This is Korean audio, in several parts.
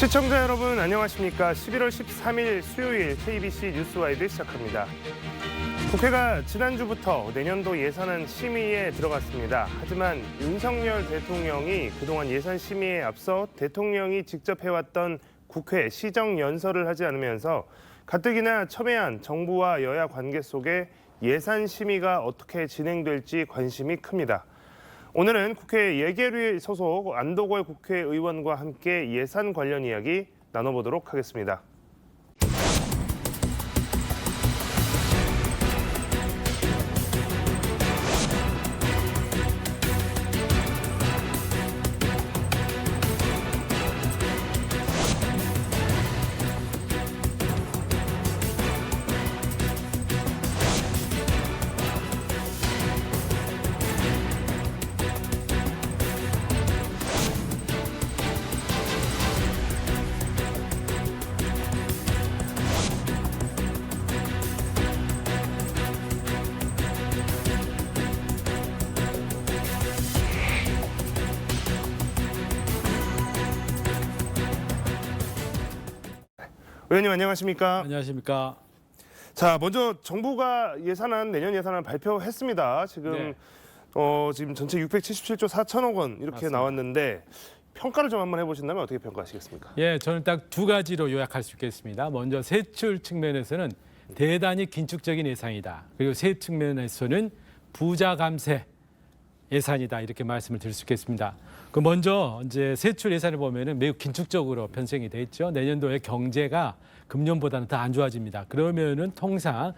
시청자 여러분 안녕하십니까? 11월 13일 수요일 KBC 뉴스와이드 시작합니다. 국회가 지난주부터 내년도 예산안 심의에 들어갔습니다. 하지만 윤석열 대통령이 그동안 예산 심의에 앞서 대통령이 직접 해왔던 국회 시정연설을 하지 않으면서 가뜩이나 첨예한 정부와 여야 관계 속에 예산 심의가 어떻게 진행될지 관심이 큽니다. 오늘은 국회 예결위 소속 안도걸 국회의원과 함께 예산 관련 이야기 나눠보도록 하겠습니다. 의원님 안녕하십니까? 안녕하십니까? 자, 먼저 정부가 내년 예산안 발표했습니다. 지금 지금 전체 677조 4천억 원 이렇게 맞습니다. 나왔는데 평가를 좀 한번 해보신다면 어떻게 평가하시겠습니까? 예, 저는 딱 두 가지로 요약할 수 있겠습니다. 먼저 세출 측면에서는 대단히 긴축적인 예산이다. 그리고 세입 측면에서는 부자 감세 예산이다 이렇게 말씀을 드릴 수 있겠습니다. 그 먼저 이제 세출 예산을 보면은 매우 긴축적으로 편성이 돼 있죠. 내년도에 경제가 금년보다는 더 안 좋아집니다. 그러면은 통상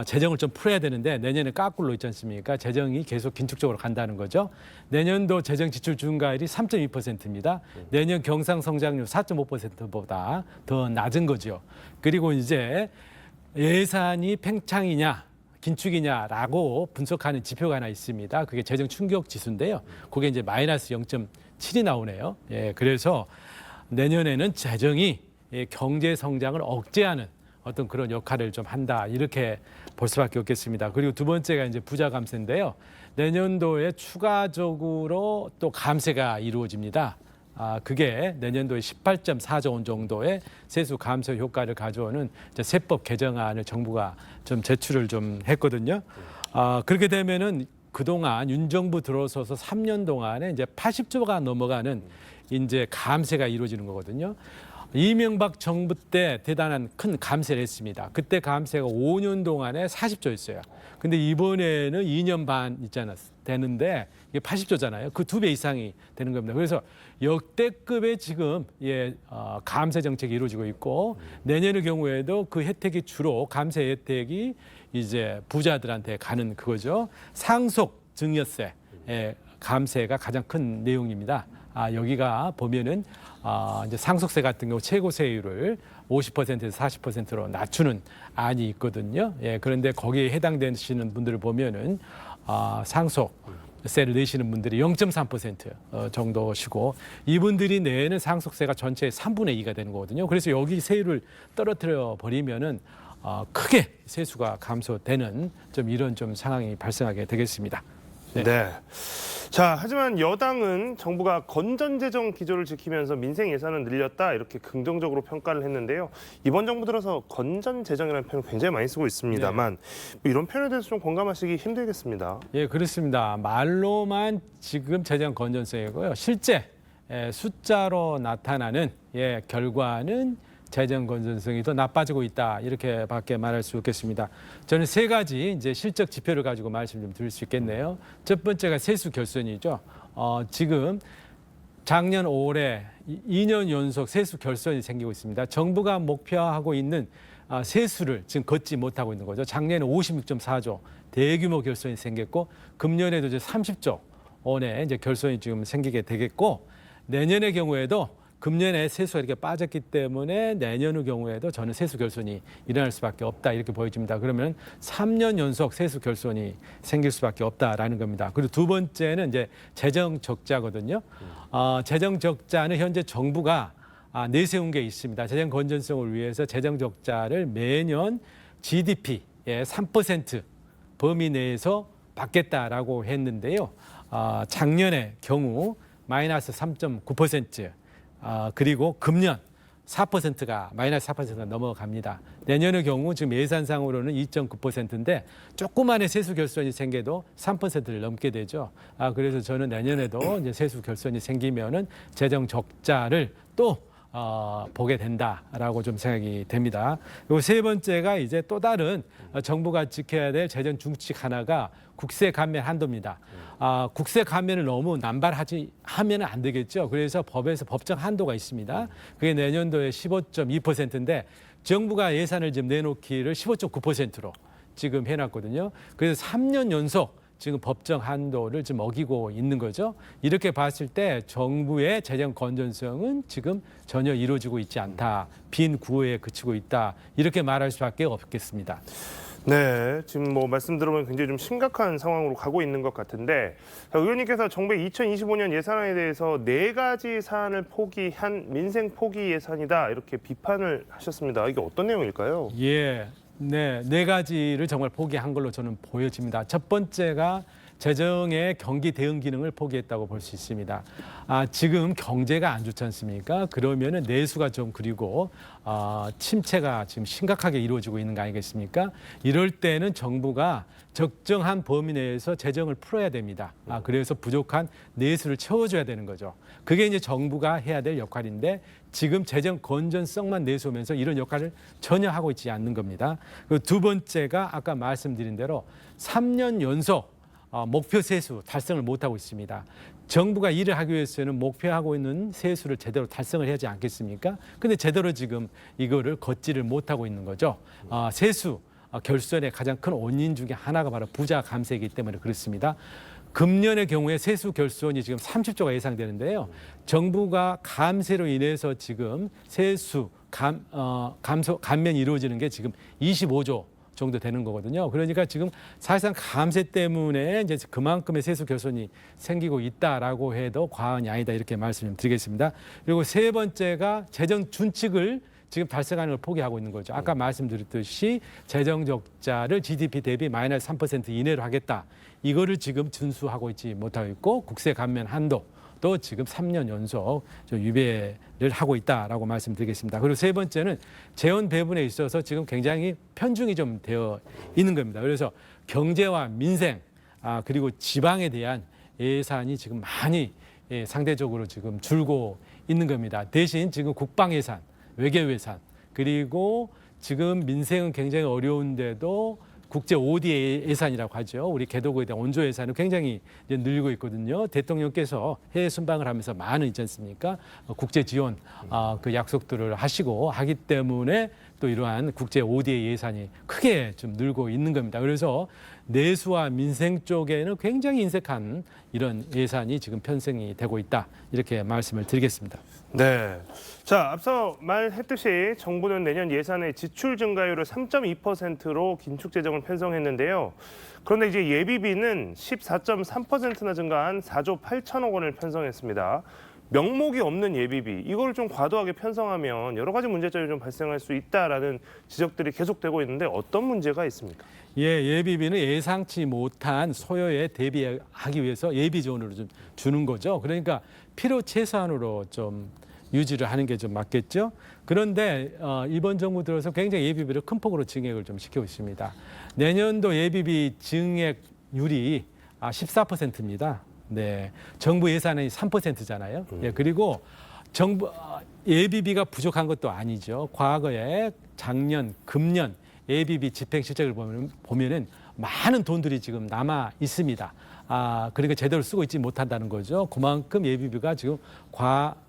재정을 좀 풀어야 되는데 내년에 까꿀로 있지 않습니까? 재정이 계속 긴축적으로 간다는 거죠. 내년도 재정 지출 증가율이 3.2%입니다. 내년 경상 성장률 4.5%보다 더 낮은 거죠. 그리고 이제 예산이 팽창이냐 긴축이냐라고 분석하는 지표가 하나 있습니다. 그게 재정 충격 지수인데요. 그게 이제 마이너스 0.7이 나오네요. 예, 그래서 내년에는 재정이 경제 성장을 억제하는 어떤 그런 역할을 좀 한다 이렇게 볼 수밖에 없겠습니다. 그리고 두 번째가 이제 부자 감세인데요. 내년도에 추가적으로 또 감세가 이루어집니다. 그게 내년도에 18.4조 원 정도의 세수 감소 효과를 가져오는 세법 개정안을 정부가 좀 제출을 좀 했거든요. 그렇게 되면은 그동안 윤 정부 들어서서 3년 동안에 이제 80조가 넘어가는 이제 감세가 이루어지는 거거든요. 이명박 정부 때 대단한 큰 감세를 했습니다. 그때 감세가 5년 동안에 40조였어요. 근데 이번에는 2년 반 되는데 이게 80조잖아요. 그 2배 이상이 되는 겁니다. 그래서 역대급의 지금 감세 정책이 이루어지고 있고 내년의 경우에도 그 혜택이 주로 감세 혜택이 이제 부자들한테 가는 그거죠. 상속 증여세 감세가 가장 큰 내용입니다. 여기가 보면은 이제 상속세 같은 경우 최고 세율을 50%에서 40%로 낮추는 안이 있거든요. 예, 그런데 거기에 해당되시는 분들을 보면은 상속세를 내시는 분들이 0.3% 정도시고 이분들이 내는 상속세가 전체의 3분의 2가 되는 거거든요. 그래서 여기 세율을 떨어뜨려 버리면은 크게 세수가 감소되는 좀 이런 좀 상황이 발생하게 되겠습니다. 네. 자, 하지만 여당은 정부가 건전재정 기조를 지키면서 민생 예산을 늘렸다 이렇게 긍정적으로 평가를 했는데요. 이번 정부 들어서 건전재정이라는 표현을 굉장히 많이 쓰고 있습니다만 이런 표현에 대해서 좀 공감하시기 힘들겠습니다. 예, 그렇습니다. 말로만 지금 재정 건전성이고요. 실제 숫자로 나타나는 결과는 재정 건전성이 더 나빠지고 있다 이렇게밖에 말할 수 없겠습니다. 저는 세 가지 이제 실적 지표를 가지고 말씀 좀 드릴 수 있겠네요. 첫 번째가 세수 결손이죠. 지금 작년 올해 2년 연속 세수 결손이 생기고 있습니다. 정부가 목표하고 있는 세수를 지금 걷지 못하고 있는 거죠. 작년에 56.4조 대규모 결손이 생겼고 금년에도 이제 30조 원의 이제 결손이 지금 생기게 되겠고 내년의 경우에도 금년에 세수가 이렇게 빠졌기 때문에 내년의 경우에도 저는 세수 결손이 일어날 수밖에 없다 이렇게 보여집니다. 그러면 3년 연속 세수 결손이 생길 수밖에 없다라는 겁니다. 그리고 두 번째는 이제 재정 적자거든요. 재정 적자는 현재 정부가 내세운 게 있습니다. 재정 건전성을 위해서 재정 적자를 매년 GDP의 3% 범위 내에서 받겠다라고 했는데요. 작년의 경우 마이너스 3.9%, 그리고 금년 4%가 마이너스 4%가 넘어갑니다. 내년의 경우 지금 예산상으로는 2.9%인데 조그만의 세수 결손이 생겨도 3%를 넘게 되죠. 그래서 저는 내년에도 이제 세수 결손이 생기면은 재정 적자를 또 보게 된다라고 좀 생각이 됩니다. 그리고 세 번째가 이제 또 다른 정부가 지켜야 될 재정 중칙 하나가 국세 감면 한도입니다. 국세 감면을 너무 하면 안 되겠죠. 그래서 법에서 법정 한도가 있습니다. 그게 내년도에 15.2%인데 정부가 예산을 지금 내놓기를 15.9%로 지금 해놨거든요. 그래서 3년 연속 지금 법정 한도를 지금 어기고 있는 거죠. 이렇게 봤을 때 정부의 재정 건전성은 지금 전혀 이루어지고 있지 않다. 빈 구호에 그치고 있다. 이렇게 말할 수밖에 없겠습니다. 네, 지금 뭐 말씀 들어보면 굉장히 좀 심각한 상황으로 가고 있는 것 같은데, 자, 의원님께서 정부의 2025년 예산안에 대해서 4가지 사안을 포기한 민생 포기 예산이다 이렇게 비판을 하셨습니다. 이게 어떤 내용일까요? 예, 네 가지를 정말 포기한 걸로 저는 보여집니다. 첫 번째가 재정의 경기 대응 기능을 포기했다고 볼 수 있습니다. 지금 경제가 안 좋지 않습니까? 그러면은 내수가 좀 그리고 침체가 지금 심각하게 이루어지고 있는 거 아니겠습니까? 이럴 때는 정부가 적정한 범위 내에서 재정을 풀어야 됩니다. 그래서 부족한 내수를 채워줘야 되는 거죠. 그게 이제 정부가 해야 될 역할인데 지금 재정 건전성만 내세우면서 이런 역할을 전혀 하고 있지 않는 겁니다. 그리고 두 번째가 아까 말씀드린 대로 3년 연속 목표 세수 달성을 못하고 있습니다. 정부가 일을 하기 위해서는 목표하고 있는 세수를 제대로 달성을 해야지 않겠습니까? 근데 제대로 지금 이거를 걷지를 못하고 있는 거죠. 세수 결손의 가장 큰 원인 중에 하나가 바로 부자 감세이기 때문에 그렇습니다. 금년의 경우에 세수 결손이 지금 30조가 예상되는데요. 정부가 감세로 인해서 지금 세수 감면이 이루어지는 게 지금 25조 정도 되는 거거든요. 그러니까 지금 사실상 감세 때문에 이제 그만큼의 세수 결손이 생기고 있다라고 해도 과언이 아니다 이렇게 말씀을 드리겠습니다. 그리고 세 번째가 재정 준칙을 지금 달성하는 걸 포기하고 있는 거죠. 아까 말씀드렸듯이 재정 적자를 GDP 대비 마이너스 3% 이내로 하겠다. 이거를 지금 준수하고 있지 못하고 있고 국세 감면 한도 또 지금 3년 연속 유배를 하고 있다라고 말씀드리겠습니다. 그리고 세 번째는 재원 배분에 있어서 지금 굉장히 편중이 좀 되어 있는 겁니다. 그래서 경제와 민생 그리고 지방에 대한 예산이 지금 많이 상대적으로 지금 줄고 있는 겁니다. 대신 지금 국방 예산, 외교 예산 그리고 지금 민생은 굉장히 어려운데도 국제 ODA 예산이라고 하죠. 우리 개도국에 대한 원조 예산은 굉장히 이제 늘고 있거든요. 대통령께서 해외 순방을 하면서 많은 있지 않습니까? 국제 지원 그 약속들을 하기 때문에 또 이러한 국제 ODA 예산이 크게 좀 늘고 있는 겁니다. 그래서 내수와 민생 쪽에는 굉장히 인색한 이런 예산이 지금 편성이 되고 있다. 이렇게 말씀을 드리겠습니다. 네. 자, 앞서 말했듯이 정부는 내년 예산의 지출 증가율을 3.2%로 긴축 재정을 편성했는데요. 그런데 이제 예비비는 14.3%나 증가한 4조 8천억 원을 편성했습니다. 명목이 없는 예비비, 이걸 좀 과도하게 편성하면 여러 가지 문제점이 좀 발생할 수 있다라는 지적들이 계속되고 있는데 어떤 문제가 있습니까? 예비비는 예상치 못한 소요에 대비하기 위해서 예비 지원으로 좀 주는 거죠. 그러니까 필요 최소한으로 좀 유지를 하는 게 좀 맞겠죠. 그런데 이번 정부 들어서 굉장히 예비비를 큰 폭으로 증액을 좀 시키고 있습니다. 내년도 예비비 증액률이 14%입니다. 네, 정부 예산이 3%잖아요. 그리고 정부 예비비가 부족한 것도 아니죠. 과거에 작년, 금년 예비비 집행 실적을 보면은 많은 돈들이 지금 남아 있습니다. 그러니까 제대로 쓰고 있지 못한다는 거죠. 그만큼 예비비가 지금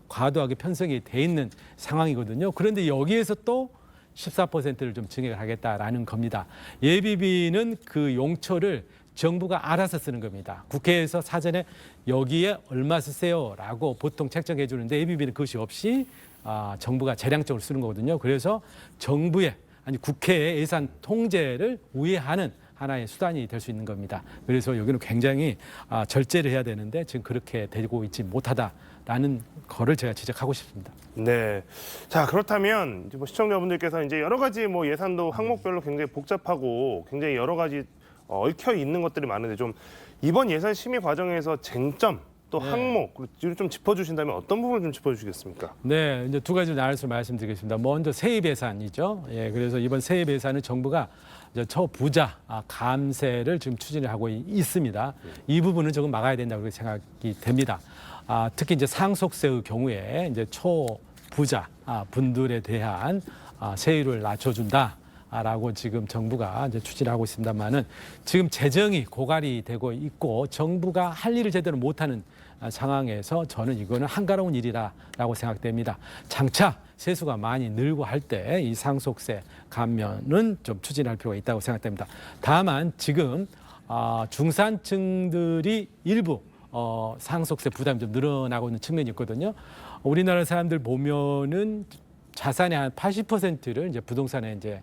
과도하게 편성이 돼 있는 상황이거든요. 그런데 여기에서 또 14%를 좀 증액을 하겠다라는 겁니다. 예비비는 그 용처를 정부가 알아서 쓰는 겁니다. 국회에서 사전에 여기에 얼마 쓰세요라고 보통 책정해 주는데 예비비는 그것이 없이 정부가 재량적으로 쓰는 거거든요. 그래서 국회의 예산 통제를 우회하는 하나의 수단이 될 수 있는 겁니다. 그래서 여기는 굉장히 절제를 해야 되는데 지금 그렇게 되고 있지 못하다라는 거를 제가 지적하고 싶습니다. 네. 자, 그렇다면 이제 시청자분들께서 이제 여러 가지 예산도 항목별로 굉장히 복잡하고 굉장히 여러 가지 얽혀 있는 것들이 많은데 좀 이번 예산 심의 과정에서 쟁점 또 네. 항목 이를 좀 짚어주신다면 어떤 부분을 좀 짚어주시겠습니까? 네, 이제 두 가지를 나눠서 말씀드리겠습니다. 먼저 세입 예산이죠. 예, 그래서 이번 세입 예산은 정부가 이제 초부자 감세를 지금 추진을 하고 있습니다. 이 부분은 조금 막아야 된다고 생각이 됩니다. 특히 이제 상속세의 경우에 이제 초부자 분들에 대한 세율을 낮춰준다라고 지금 정부가 이제 추진을 하고 있습니다만은 지금 재정이 고갈이 되고 있고 정부가 할 일을 제대로 못하는 상황에서 저는 이거는 한가로운 일이라고 생각됩니다. 장차 세수가 많이 늘고 할 때 이 상속세 감면은 좀 추진할 필요가 있다고 생각됩니다. 다만 지금 중산층들이 일부 상속세 부담이 좀 늘어나고 있는 측면이 있거든요. 우리나라 사람들 보면은 자산의 한 80%를 이제 부동산에 이제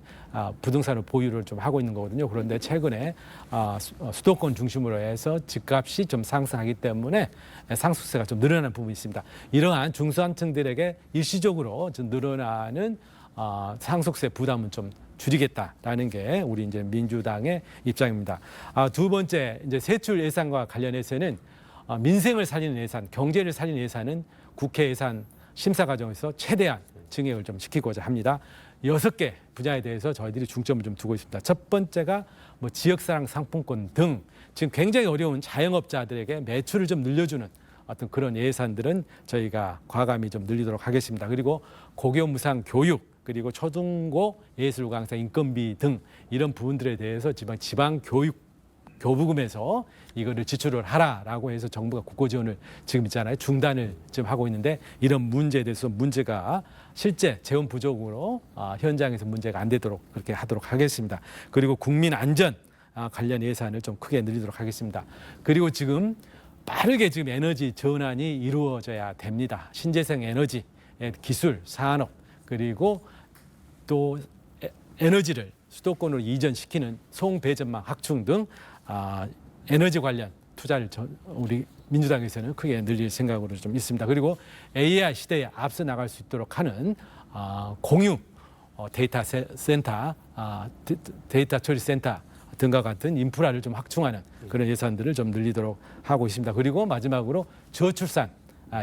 부동산을 보유를 좀 하고 있는 거거든요. 그런데 최근에 수도권 중심으로 해서 집값이 좀 상승하기 때문에 상속세가 좀 늘어나는 부분이 있습니다. 이러한 중산층들에게 일시적으로 좀 늘어나는 상속세 부담은 좀 줄이겠다라는 게 우리 이제 민주당의 입장입니다. 두 번째 이제 세출 예산과 관련해서는 민생을 살리는 예산, 경제를 살리는 예산은 국회 예산 심사 과정에서 최대한 증액을 좀 시키고자 합니다. 6개 분야에 대해서 저희들이 중점을 좀 두고 있습니다. 첫 번째가 뭐 지역사랑 상품권 등 지금 굉장히 어려운 자영업자들에게 매출을 좀 늘려주는 어떤 그런 예산들은 저희가 과감히 좀 늘리도록 하겠습니다. 그리고 고교 무상 교육 그리고 초중고 예술 강사 인건비 등 이런 부분들에 대해서 지방 교육 교부금에서 이거를 지출을 하라라고 해서 정부가 국고 지원을 지금 있잖아요. 중단을 지금 하고 있는데 이런 문제에 대해서 문제가 실제 재원 부족으로 현장에서 문제가 안 되도록 그렇게 하도록 하겠습니다. 그리고 국민 안전 관련 예산을 좀 크게 늘리도록 하겠습니다. 그리고 지금 빠르게 지금 에너지 전환이 이루어져야 됩니다. 신재생 에너지, 기술, 산업 그리고 또 에너지를 수도권으로 이전시키는 송배전망 확충 등 에너지 관련 투자를 우리 민주당에서는 크게 늘릴 생각으로 좀 있습니다. 그리고 AI 시대에 앞서 나갈 수 있도록 하는 공유 데이터 센터, 데이터 처리 센터 등과 같은 인프라를 좀 확충하는 그런 예산들을 좀 늘리도록 하고 있습니다. 그리고 마지막으로 저출산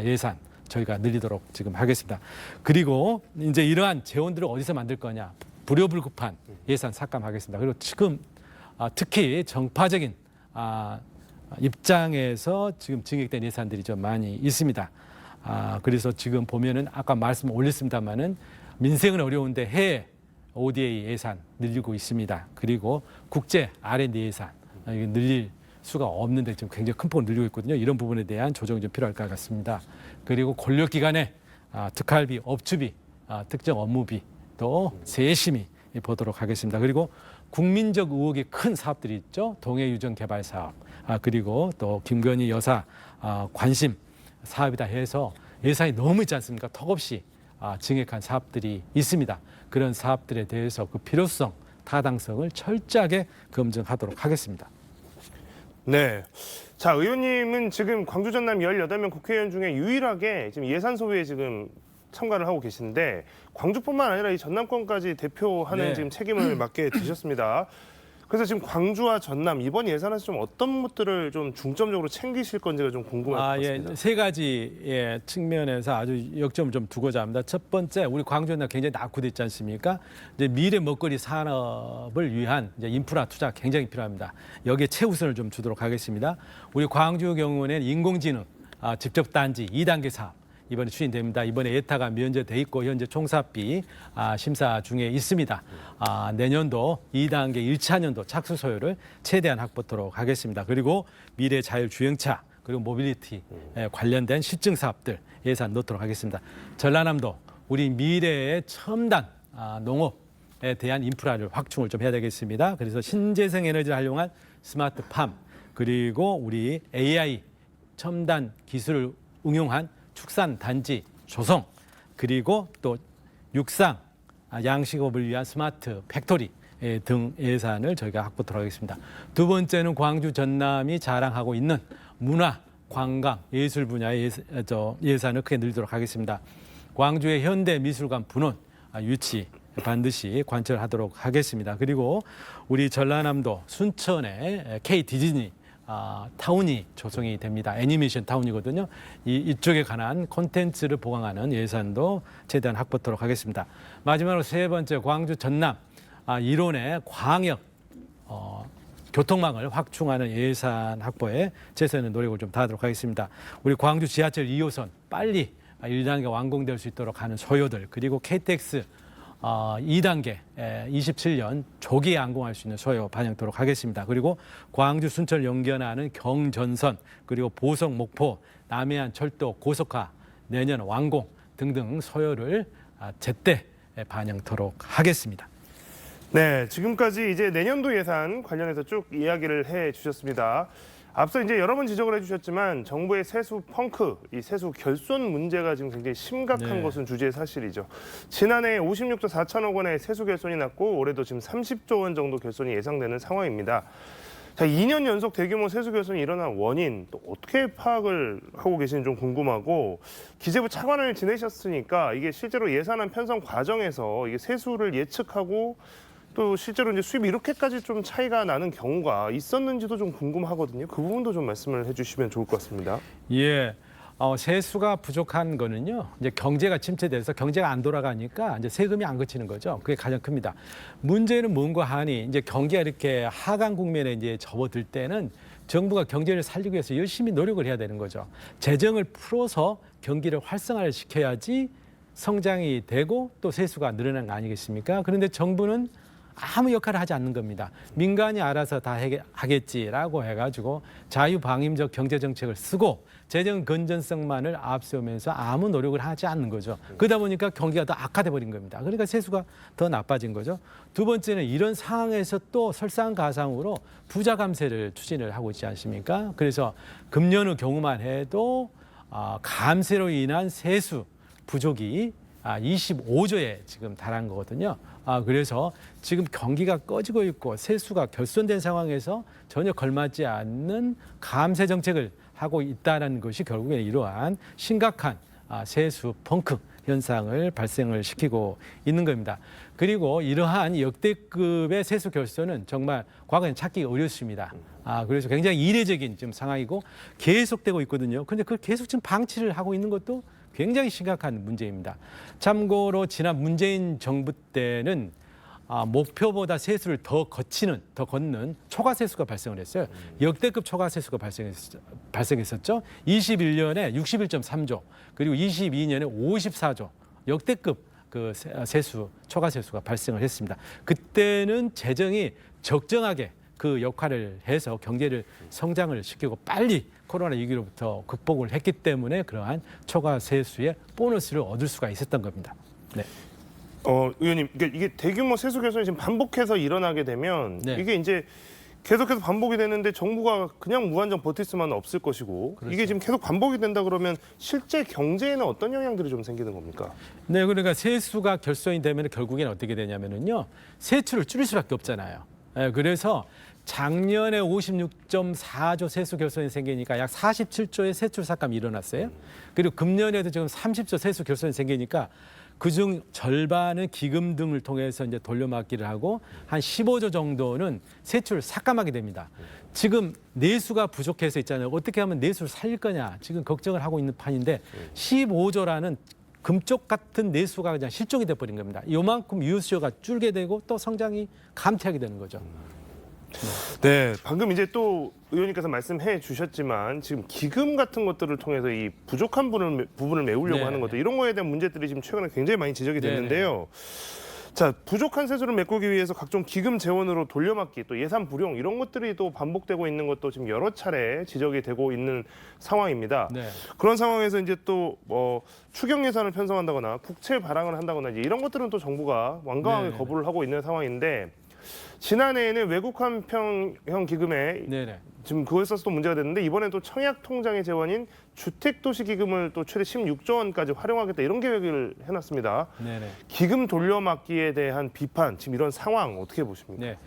예산 저희가 늘리도록 지금 하겠습니다. 그리고 이제 이러한 재원들을 어디서 만들 거냐? 불효불급한 예산 삭감하겠습니다. 그리고 지금 특히 정파적인 입장에서 지금 증액된 예산들이 좀 많이 있습니다. 그래서 지금 보면은 아까 말씀 올렸습니다만은 민생은 어려운데 해외 ODA 예산 늘리고 있습니다. 그리고 국제 R&D 예산 이게 늘릴 수가 없는데 지금 굉장히 큰 폭으로 늘리고 있거든요. 이런 부분에 대한 조정이 좀 필요할 것 같습니다. 그리고 권력기관의 특할비, 업추비, 특정 업무비 또 세심히 보도록 하겠습니다. 그리고 국민적 의혹이 큰 사업들이 있죠. 동해유전 개발 사업, 그리고 또 김건희 여사 관심 사업이다 해서 예산이 너무 있지 않습니까? 턱없이 증액한 사업들이 있습니다. 그런 사업들에 대해서 그 필요성, 타당성을 철저하게 검증하도록 하겠습니다. 네. 자, 의원님은 지금 광주 전남 18명 국회의원 중에 유일하게 지금 예산 소위에 지금 참가를 하고 계신데 광주뿐만 아니라 이 전남권까지 대표하는 네. 지금 책임을 맡게 되셨습니다. 그래서 지금 광주와 전남 이번 예산에서 좀 어떤 것들을 좀 중점적으로 챙기실 건지가 좀 궁금할 것 같습니다. 예, 세 가지 측면에서 아주 역점을 좀 두고자 합니다. 첫 번째, 우리 광주는 굉장히 낙후돼 있지 않습니까? 이제 미래 먹거리 산업을 위한 이제 인프라 투자 굉장히 필요합니다. 여기에 최우선을 좀 주도록 하겠습니다. 우리 광주 경우는 인공지능 직접 단지 2단계 사업. 이번에 추진됩니다. 이번에 예타가 면제돼 있고 현재 총사비 심사 중에 있습니다. 내년도 2단계 1차년도 착수 소요를 최대한 확보토록 하겠습니다. 그리고 미래 자율주행차 그리고 모빌리티 관련된 실증 사업들 예산 넣도록 하겠습니다. 전라남도 우리 미래의 첨단 농업에 대한 인프라를 확충을 좀 해야 되겠습니다. 그래서 신재생 에너지를 활용한 스마트팜 그리고 우리 AI 첨단 기술을 응용한 축산 단지 조성 그리고 또 육상 양식업을 위한 스마트 팩토리 등 예산을 저희가 확보토록 하겠습니다. 두 번째는 광주 전남이 자랑하고 있는 문화, 관광, 예술 분야의 예산을 크게 늘리도록 하겠습니다. 광주의 현대미술관 분원 유치 반드시 관철하도록 하겠습니다. 그리고 우리 전라남도 순천의 K 디즈니 타운이 조성이 됩니다. 애니메이션 타운이거든요. 이쪽에 관한 콘텐츠를 보강하는 예산도 최대한 확보토록 하겠습니다. 마지막으로 세 번째, 광주 전남 일원의 광역 교통망을 확충하는 예산 확보에 최선의 노력을 좀 다하도록 하겠습니다. 우리 광주 지하철 2호선 빨리 1단계 완공될 수 있도록 하는 소요들, 그리고 KTX 2단계 27년 조기에 완공할 수 있는 소요 반영토록 하겠습니다. 그리고 광주 순천 연결하는 경전선, 그리고 보석 목포 남해안 철도 고속화 내년 완공 등등 소요를 제때 반영토록 하겠습니다. 네, 지금까지 이제 내년도 예산 관련해서 쭉 이야기를 해 주셨습니다. 앞서 이제 여러 번 지적을 해주셨지만 정부의 세수 펑크, 이 세수 결손 문제가 지금 굉장히 심각한 네. 것은 주제의 사실이죠. 지난해 56조 4천억 원의 세수 결손이 났고 올해도 지금 30조 원 정도 결손이 예상되는 상황입니다. 자, 2년 연속 대규모 세수 결손이 일어난 원인 또 어떻게 파악을 하고 계시는지 좀 궁금하고, 기재부 차관을 지내셨으니까 이게 실제로 예산안 편성 과정에서 이게 세수를 예측하고 또 실제로 이제 수입이 이렇게까지 좀 차이가 나는 경우가 있었는지도 좀 궁금하거든요. 그 부분도 좀 말씀을 해주시면 좋을 것 같습니다. 예, 세수가 부족한 거는요. 이제 경제가 침체돼서 경제가 안 돌아가니까 이제 세금이 안 그치는 거죠. 그게 가장 큽니다. 문제는 뭔가 하니 이제 경기가 이렇게 하강 국면에 이제 접어들 때는 정부가 경제를 살리기 위해서 열심히 노력을 해야 되는 거죠. 재정을 풀어서 경기를 활성화를 시켜야지 성장이 되고 또 세수가 늘어난 거 아니겠습니까? 그런데 정부는 아무 역할을 하지 않는 겁니다. 민간이 알아서 다 하겠지라고 해가지고 자유방임적 경제정책을 쓰고 재정 건전성만을 앞세우면서 아무 노력을 하지 않는 거죠. 그러다 보니까 경기가 더 악화돼 버린 겁니다. 그러니까 세수가 더 나빠진 거죠. 두 번째는 이런 상황에서 또 설상가상으로 부자 감세를 추진을 하고 있지 않습니까? 그래서 금년의 경우만 해도 감세로 인한 세수 부족이 25조에 지금 달한 거거든요. 그래서 지금 경기가 꺼지고 있고 세수가 결손된 상황에서 전혀 걸맞지 않는 감세 정책을 하고 있다는 것이 결국에 이러한 심각한 세수 펑크 현상을 발생을 시키고 있는 겁니다. 그리고 이러한 역대급의 세수 결손은 정말 과거엔 찾기 어렵습니다. 그래서 굉장히 이례적인 지금 상황이고 계속되고 있거든요. 그런데 그걸 계속 지금 방치를 하고 있는 것도 굉장히 심각한 문제입니다. 참고로 지난 문재인 정부 때는 목표보다 세수를 더 걷는 초과세수가 발생을 했어요. 역대급 초과세수가 발생했었죠. 21년에 61.3조, 그리고 22년에 54조, 역대급 그 세수, 초과세수가 발생을 했습니다. 그때는 재정이 적정하게 그 역할을 해서 경제를 성장을 시키고 빨리 코로나 위기로부터 극복을 했기 때문에 그러한 초과 세수의 보너스를 얻을 수가 있었던 겁니다. 네. 의원님, 그러니까 이게 대규모 세수 결손이 지금 반복해서 일어나게 되면 네. 이게 이제 계속해서 반복이 되는데 정부가 그냥 무한정 버틸 수만은 없을 것이고, 그렇죠. 이게 지금 계속 반복이 된다 그러면 실제 경제에는 어떤 영향들이 좀 생기는 겁니까? 네, 그러니까 세수가 결손이 되면 결국에는 어떻게 되냐면은요, 세출을 줄일 수밖에 없잖아요. 네, 그래서 작년에 56.4조 세수 결손이 생기니까 약 47조의 세출 삭감이 일어났어요. 그리고 금년에도 지금 30조 세수 결손이 생기니까 그중 절반은 기금 등을 통해서 이제 돌려막기를 하고 한 15조 정도는 세출을 삭감하게 됩니다. 지금 내수가 부족해서 있잖아요. 어떻게 하면 내수를 살릴 거냐 지금 걱정을 하고 있는 판인데 15조라는 금쪽 같은 내수가 그냥 실종이 돼버린 겁니다. 요만큼 유효 수요가 줄게 되고 또 성장이 감퇴하게 되는 거죠. 네, 방금 이제 또 의원님께서 말씀해 주셨지만 지금 기금 같은 것들을 통해서 이 부족한 부분을 메우려고 네. 하는 것들, 이런 거에 대한 문제들이 지금 최근에 굉장히 많이 지적이 네. 됐는데요. 자, 부족한 세수를 메꾸기 위해서 각종 기금 재원으로 돌려막기, 또 예산 불용, 이런 것들이 또 반복되고 있는 것도 지금 여러 차례 지적이 되고 있는 상황입니다. 네. 그런 상황에서 이제 또 추경 예산을 편성한다거나 국채 발행을 한다거나 이제 이런 것들은 또 정부가 완강하게 네. 거부를 하고 있는 상황인데, 지난해에는 외국 환평형 기금에 네네. 지금 그걸 써서 또 문제가 됐는데, 이번에 또 청약 통장의 재원인 주택도시기금을 또 최대 16조 원까지 활용하겠다, 이런 계획을 해놨습니다. 네네. 기금 돌려막기에 대한 비판, 지금 이런 상황 어떻게 보십니까? 네.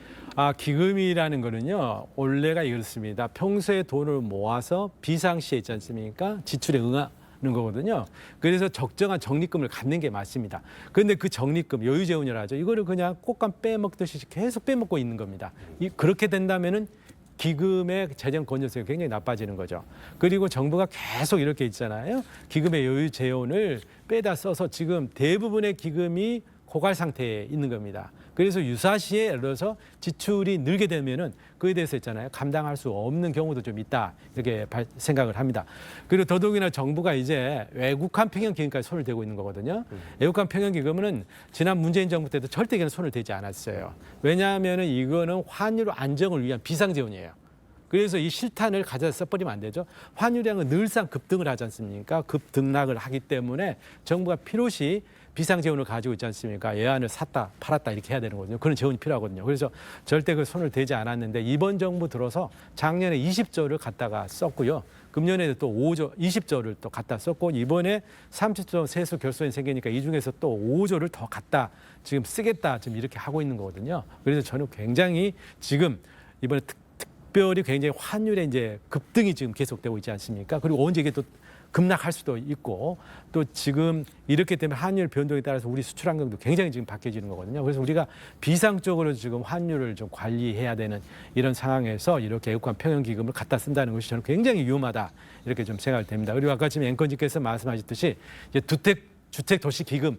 기금이라는 거는요, 원래가 이렇습니다. 평소에 돈을 모아서 비상시에 있지 않습니까? 지출에 응하는 거거든요. 그래서 적정한 적립금을 갖는 게 맞습니다. 그런데 그 적립금, 여유재원이라 하죠. 이거를 그냥 꽃감 빼먹듯이 계속 빼먹고 있는 겁니다. 그렇게 된다면은 기금의 재정 건전성이 굉장히 나빠지는 거죠. 그리고 정부가 계속 이렇게 있잖아요. 기금의 여유 재원을 빼다 써서 지금 대부분의 기금이 고갈 상태에 있는 겁니다. 그래서 유사시에 예를 들어서 지출이 늘게 되면은 그에 대해서 있잖아요. 감당할 수 없는 경우도 좀 있다. 이렇게 생각을 합니다. 그리고 더더욱이나 정부가 이제 외국환 평형기금까지 손을 대고 있는 거거든요. 외국환 평형기금은 지난 문재인 정부 때도 절대 그냥 손을 대지 않았어요. 왜냐하면은 이거는 환율 안정을 위한 비상재원이에요. 그래서 이 실탄을 가져다 써버리면 안 되죠. 환율량은 늘상 급등을 하지 않습니까? 급등락을 하기 때문에 정부가 필요시 비상재원을 가지고 있지 않습니까? 예안을 샀다 팔았다 이렇게 해야 되는 거거든요. 그런 재원이 필요하거든요. 그래서 절대 그 손을 대지 않았는데 이번 정부 들어서 작년에 20조를 갖다가 썼고요. 금년에도 또 20조를 또 갖다 썼고 이번에 30조 세수 결손이 생기니까 이 중에서 또 5조를 더 갖다 지금 쓰겠다 지금 이렇게 하고 있는 거거든요. 그래서 저는 굉장히 지금 이번에 특별히 굉장히 환율에 이제 급등이 지금 계속되고 있지 않습니까? 그리고 언제 이게 또 급락할 수도 있고 또 지금 이렇게 되면 환율 변동에 따라서 우리 수출 환경도 굉장히 지금 바뀌어지는 거거든요. 그래서 우리가 비상적으로 지금 환율을 좀 관리해야 되는 이런 상황에서 이렇게 외국환 평형기금을 갖다 쓴다는 것이 저는 굉장히 위험하다 이렇게 좀 생각이 됩니다. 그리고 아까 지금 앵커님께서 말씀하셨듯이 이제 주택도시기금의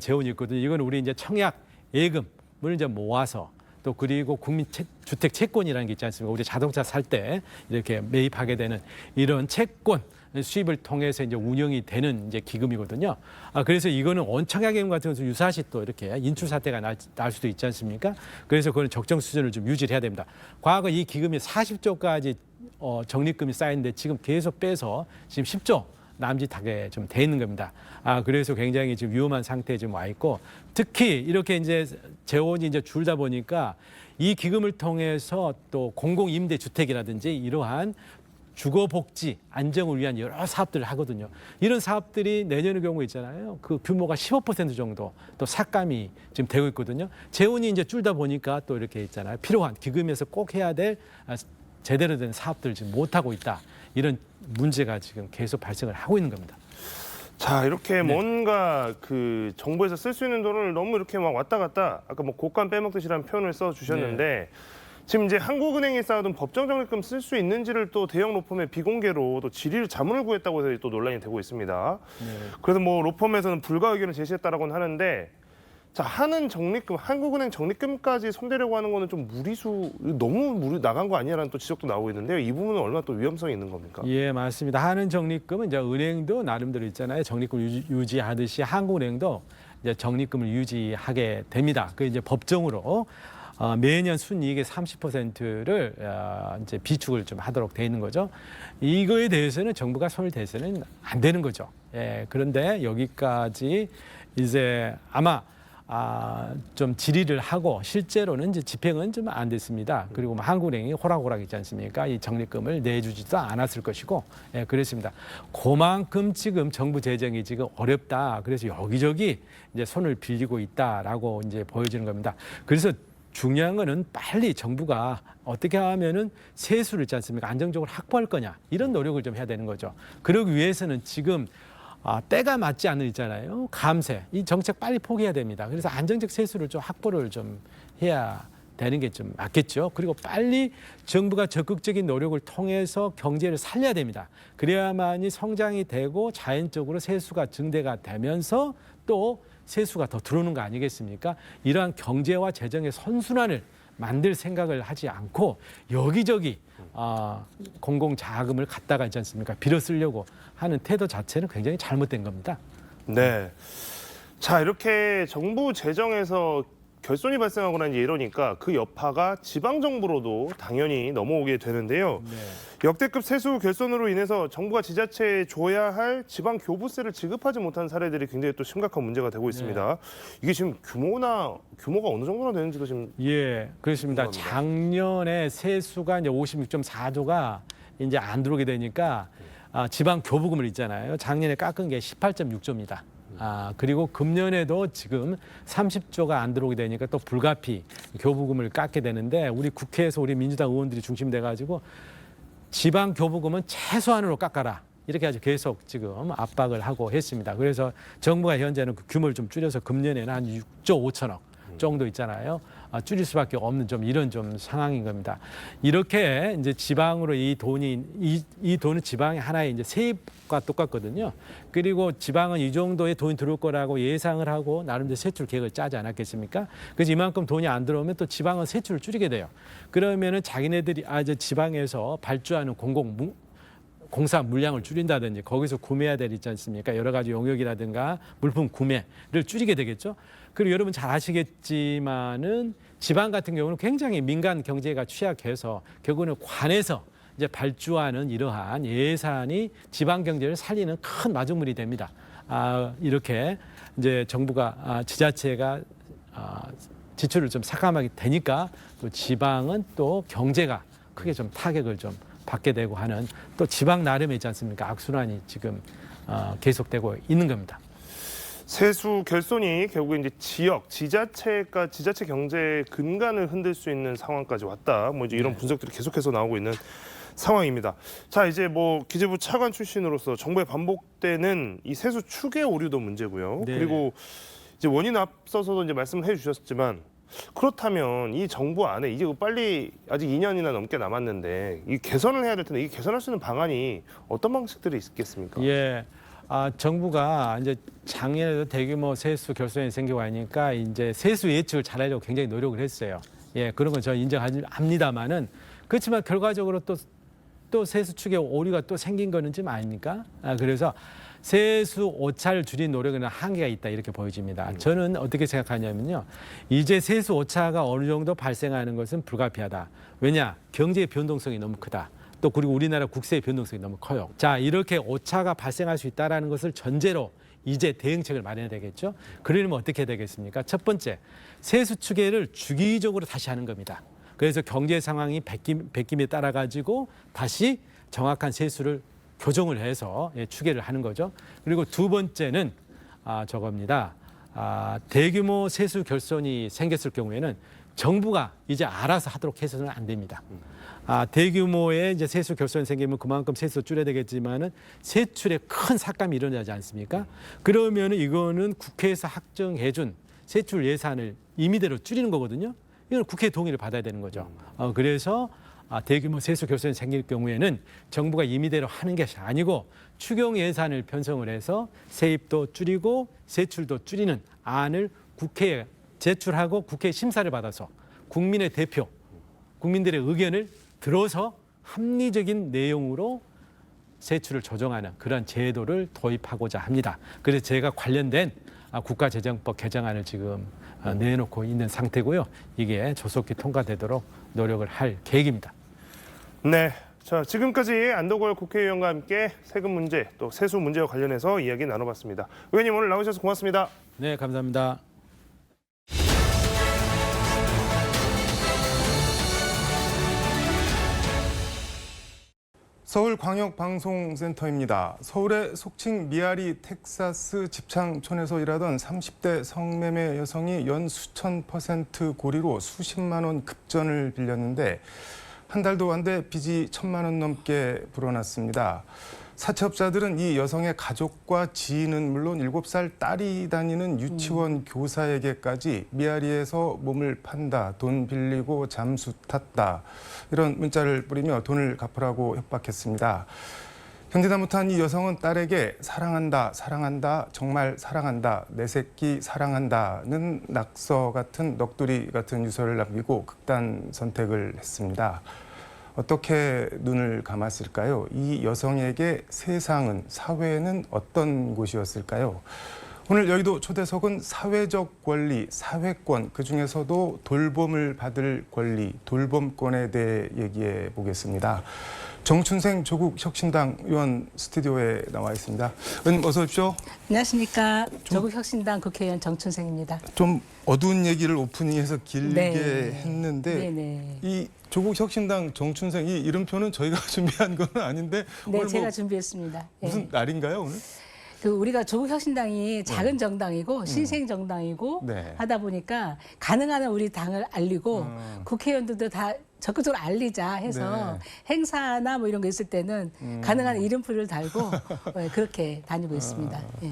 재원이 있거든요. 이건 우리 이제 청약 예금을 이제 모아서 또 그리고 국민 주택 채권이라는 게 있지 않습니까? 우리 자동차 살 때 이렇게 매입하게 되는 이런 채권 수입을 통해서 이제 운영이 되는 이제 기금이거든요. 그래서 이거는 원청약예금 같은 것도 유사시 또 이렇게 인출 사태가 날 수도 있지 않습니까? 그래서 그건 적정 수준을 좀 유지를 해야 됩니다. 과거 이 기금이 40조까지 적립금이 쌓였는데 지금 계속 빼서 지금 10조 남짓하게 좀 돼 있는 겁니다. 그래서 굉장히 지금 위험한 상태에 좀 와 있고 특히 이렇게 이제 재원이 이제 줄다 보니까 이 기금을 통해서 또 공공임대주택이라든지 이러한 주거복지 안정을 위한 여러 사업들을 하거든요. 이런 사업들이 내년의 경우에 있잖아요. 그 규모가 15% 정도 또 삭감이 지금 되고 있거든요. 재원이 이제 줄다 보니까 또 이렇게 있잖아요. 필요한 기금에서 꼭 해야 될 제대로 된 사업들을 지금 못하고 있다. 이런 문제가 지금 계속 발생을 하고 있는 겁니다. 자, 이렇게 뭔가 그 정부에서 쓸 수 있는 돈을 너무 이렇게 막 왔다 갔다 아까 뭐 곡간 빼먹듯이라는 표현을 써 주셨는데 지금 이제 한국은행이 쌓아둔 법정 적립금 쓸 수 있는지를 또 대형 로펌의 비공개로 또 질의를 자문을 구했다고 해서 또 논란이 되고 있습니다. 그래서 뭐 로펌에서는 불가 의견을 제시했다라고는 하는데 자, 한국은행 적립금까지 손대려고 하는 거는 좀 너무 나간 거 아니냐라는 또 지적도 나오고 있는데요. 이 부분은 얼마나 또 위험성이 있는 겁니까? 예, 맞습니다. 한은 적립금은 이제 은행도 나름대로 있잖아요. 적립금 유지하듯이 한국은행도 이제 적립금을 유지하게 됩니다. 그 이제 법정으로 매년 순이익의 30%를 이제 비축을 좀 하도록 돼 있는 거죠. 이거에 대해서는 정부가 손을 대서는 안 되는 거죠. 예, 그런데 여기까지 이제 아마 좀 질의를 하고 실제로는 이제 집행은 좀 안 됐습니다. 그리고 뭐 한국은행이 호락호락 있지 않습니까? 이 적립금을 내주지도 않았을 것이고, 예, 그렇습니다. 그만큼 지금 정부 재정이 지금 어렵다. 그래서 여기저기 이제 손을 빌리고 있다라고 이제 보여지는 겁니다. 그래서 중요한 거는 빨리 정부가 어떻게 하면은 세수를 있지 않습니까? 안정적으로 확보할 거냐 이런 노력을 좀 해야 되는 거죠. 그러기 위해서는 지금 때가 맞지 않는 있잖아요. 감세 이 정책 빨리 포기해야 됩니다. 그래서 안정적 세수를 좀 확보를 좀 해야 되는 게 좀 맞겠죠. 그리고 빨리 정부가 적극적인 노력을 통해서 경제를 살려야 됩니다. 그래야만이 성장이 되고 자연적으로 세수가 증대가 되면서 또 세수가 더 들어오는 거 아니겠습니까? 이러한 경제와 재정의 선순환을 만들 생각을 하지 않고 여기저기 공공자금을 갖다가 있지 않습니까? 빌어 쓰려고 하는 태도 자체는 굉장히 잘못된 겁니다. 네. 자, 이렇게 정부 재정에서 결손이 발생하거나 이제 이러니까 그 여파가 지방 정부로도 당연히 넘어오게 되는데요. 역대급 세수 결손으로 인해서 정부가 지자체에 줘야 할 지방 교부세를 지급하지 못한 사례들이 굉장히 또 심각한 문제가 되고 있습니다. 이게 지금 규모가 어느 정도나 되는지도 지금 그렇습니다. 궁금합니다. 작년에 세수가 이제 56.4조가 이제 안 들어오게 되니까 지방 교부금을 있잖아요. 작년에 깎은 게 18.6조입니다. 그리고 금년에도 지금 30조가 안 들어오게 되니까 또 불가피 교부금을 깎게 되는데 우리 국회에서 우리 민주당 의원들이 중심돼 가지고 지방 교부금은 최소한으로 깎아라. 이렇게 아주 계속 지금 압박을 하고 했습니다. 그래서 정부가 현재는 그 규모를 좀 줄여서 금년에는 한 6조 5천억 정도 있잖아요. 줄일 수밖에 없는 좀 이런 좀 상황인 겁니다. 이렇게 이제 지방으로 이 돈은 지방의 하나의 이제 세입과 똑같거든요. 그리고 지방은 이 정도의 돈이 들어올 거라고 예상을 하고 나름대로 세출 계획을 짜지 않았겠습니까? 그래서 이만큼 돈이 안 들어오면 또 지방은 세출을 줄이게 돼요. 그러면은 자기네들이 이제 지방에서 발주하는 공사 물량을 줄인다든지 거기서 구매해야 되지 않습니까? 여러 가지 용역이라든가 물품 구매를 줄이게 되겠죠. 그리고 여러분 잘 아시겠지만은 지방 같은 경우는 굉장히 민간 경제가 취약해서 결국은 관에서 이제 발주하는 이러한 예산이 지방 경제를 살리는 큰 마중물이 됩니다. 이렇게 이제 정부가 지자체가 지출을 좀 삭감하게 되니까 또 지방은 또 경제가 크게 좀 타격을 좀 받게 되고 하는 또 지방 나름에 있지 않습니까? 악순환이 지금 계속되고 있는 겁니다. 세수 결손이 결국 이제 지자체 경제의 근간을 흔들 수 있는 상황까지 왔다. 뭐 이제 이런 분석들이 계속해서 나오고 있는 상황입니다. 자, 이제 뭐 기재부 차관 출신으로서 정부의 반복되는 이 세수 추계 오류도 문제고요. 네. 그리고 이제 원인 앞서서도 이제 말씀을 해주셨지만 그렇다면 이 정부 안에 이제 빨리 아직 2년이나 넘게 남았는데 이 개선을 해야 될 텐데 이 개선할 수 있는 방안이 어떤 방식들이 있겠습니까? 예. 정부가 이제 작년에도 대규모 세수 결손이 생기고 하니까 이제 세수 예측을 잘하려고 굉장히 노력을 했어요. 예, 그런 건 저 인정합니다만은 그렇지만 결과적으로 또 세수 축에 오류가 또 생긴 거는 좀 아닙니까? 그래서 세수 오차를 줄인 노력에는 한계가 있다 이렇게 보여집니다. 저는 어떻게 생각하냐면요. 이제 세수 오차가 어느 정도 발생하는 것은 불가피하다. 왜냐? 경제의 변동성이 너무 크다. 또 그리고 우리나라 국세의 변동성이 너무 커요. 자, 이렇게 오차가 발생할 수 있다는 것을 전제로 이제 대응책을 마련해야 되겠죠. 그러려면 어떻게 되겠습니까? 첫 번째, 세수 추계를 주기적으로 다시 하는 겁니다. 그래서 경제 상황이 바뀜에 따라 가지고 다시 정확한 세수를 교정을 해서 추계를 하는 거죠. 그리고 두 번째는 저겁니다. 대규모 세수 결손이 생겼을 경우에는 정부가 이제 알아서 하도록 해서는 안 됩니다. 대규모의 이제 세수 결손이 생기면 그만큼 세수 줄여야 되겠지만은 세출에 큰 삭감이 일어나지 않습니까? 그러면은 이거는 국회에서 확정해준 세출 예산을 임의대로 줄이는 거거든요. 이건 국회 동의를 받아야 되는 거죠. 그래서 대규모 세수 결손이 생길 경우에는 정부가 임의대로 하는 것이 아니고 추경 예산을 편성을 해서 세입도 줄이고 세출도 줄이는 안을 국회에 제출하고 국회 심사를 받아서 국민의 대표, 국민들의 의견을 들어서 합리적인 내용으로 세출을 조정하는 그런 제도를 도입하고자 합니다. 그래서 제가 관련된 국가재정법 개정안을 지금 내놓고 있는 상태고요. 이게 조속히 통과되도록 노력을 할 계획입니다. 네. 자, 지금까지 안덕월 국회의원과 함께 세금 문제 또 세수 문제와 관련해서 이야기 나눠봤습니다. 의원님 오늘 나오셔서 고맙습니다. 네, 감사합니다. 서울광역방송센터입니다. 서울의 속칭 미아리 텍사스 집창촌에서 일하던 30대 성매매 여성이 연 수천 % 고리로 수십만 원 급전을 빌렸는데 한 달도 안 돼 빚이 1,000만 원 넘게 불어났습니다. 사채업자들은 이 여성의 가족과 지인은 물론 7살 딸이 다니는 유치원 교사에게까지 미아리에서 몸을 판다, 돈 빌리고 잠수 탔다 이런 문자를 뿌리며 돈을 갚으라고 협박했습니다. 견디다 못한 이 여성은 딸에게 사랑한다, 사랑한다, 정말 사랑한다, 내 새끼 사랑한다는 낙서 같은 넋두리 같은 유서를 남기고 극단 선택을 했습니다. 어떻게 눈을 감았을까요? 이 여성에게 세상은, 사회는 어떤 곳이었을까요? 오늘 여의도 초대석은 사회적 권리, 사회권, 그중에서도 돌봄을 받을 권리, 돌봄권에 대해 얘기해 보겠습니다. 정춘생 조국혁신당 의원 스튜디오에 나와 있습니다. 의원님 어서 오십시오. 안녕하십니까. 조국혁신당 국회의원 정춘생입니다. 좀 어두운 얘기를 오프닝에서 길게 네. 했는데 네네. 이 조국혁신당 정춘생 이 이름표는 저희가 준비한 건 아닌데 네, 오늘 제가 뭐 준비했습니다. 무슨 네. 날인가요 오늘? 우리가 조국혁신당이 작은 정당이고 신생 정당이고 네. 하다 보니까 가능한 한 우리 당을 알리고 국회의원들도 다 적극적으로 알리자 해서 네. 행사나 뭐 이런 거 있을 때는 가능한 이름표를 달고 그렇게 다니고 있습니다. 예.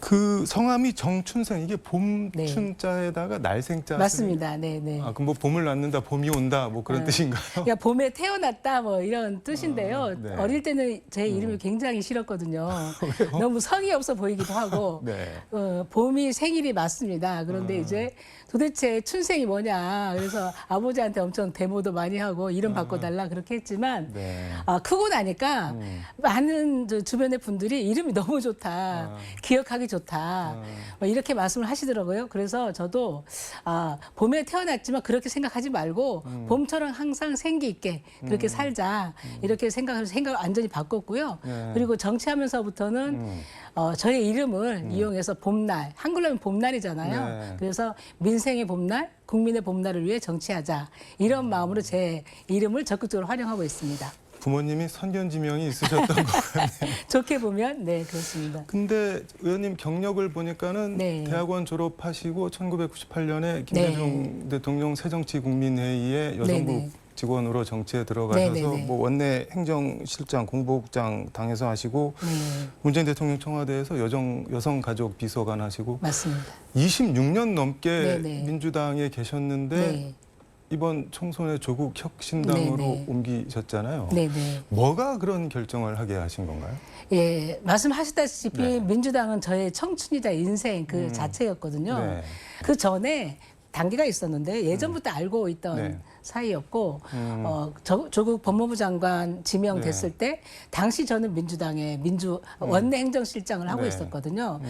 그 성함이 정춘생, 이게 네. 봄춘자에다가 날생자. 맞습니다. 네, 네. 아, 그럼 뭐 봄을 낳는다, 봄이 온다, 뭐 그런 뜻인가요? 그러니까 봄에 태어났다 뭐 이런 뜻인데요. 네. 어릴 때는 제 이름이 굉장히 싫었거든요. 너무 성의 없어 보이기도 하고 네. 봄이 생일이 맞습니다. 그런데 이제 도대체 춘생이 뭐냐. 그래서 아버지한테 엄청 데모도 많이 하고 이름 바꿔달라 그렇게 했지만 네. 크고 나니까 많은 주변의 분들이 이름이 너무 좋다. 기억하기 좋다. 뭐 이렇게 말씀을 하시더라고요. 그래서 저도 봄에 태어났지만 그렇게 생각하지 말고 봄처럼 항상 생기 있게 그렇게 살자. 이렇게 생각을 완전히 바꿨고요. 네. 그리고 정치하면서부터는 저의 이름을 이용해서 봄날, 한글로 하면 봄날이잖아요. 네. 그래서 민생의 봄날, 국민의 봄날을 위해 정치하자. 이런 마음으로 제 이름을 적극적으로 활용하고 있습니다. 부모님이 선견지명이 있으셨던 것 같네요. 좋게 보면 네, 그렇습니다. 근데 의원님 경력을 보니까는 네. 대학원 졸업하시고 1998년에 김대중 대통령 새정치국민회의에 여성부 네, 네. 직원으로 정치에 들어가셔서 네, 네, 네. 뭐 원내 행정실장, 공보국장 당에서 하시고 네, 문재인 대통령 청와대에서 여성가족 비서관 하시고 맞습니다. 26년 넘게 네, 네. 민주당에 계셨는데 네, 이번 총선에 조국 혁신당으로 네, 네. 옮기셨잖아요. 네, 네. 뭐가 그런 결정을 하게 하신 건가요? 예, 말씀하셨다시피 네. 민주당은 저의 청춘이자 인생 그 자체였거든요. 네. 그 전에 단계가 있었는데 예전부터 알고 있던 네. 사이였고 조국 법무부 장관 지명됐을 네. 때 당시 저는 민주당의 원내 행정실장을 하고 네. 있었거든요.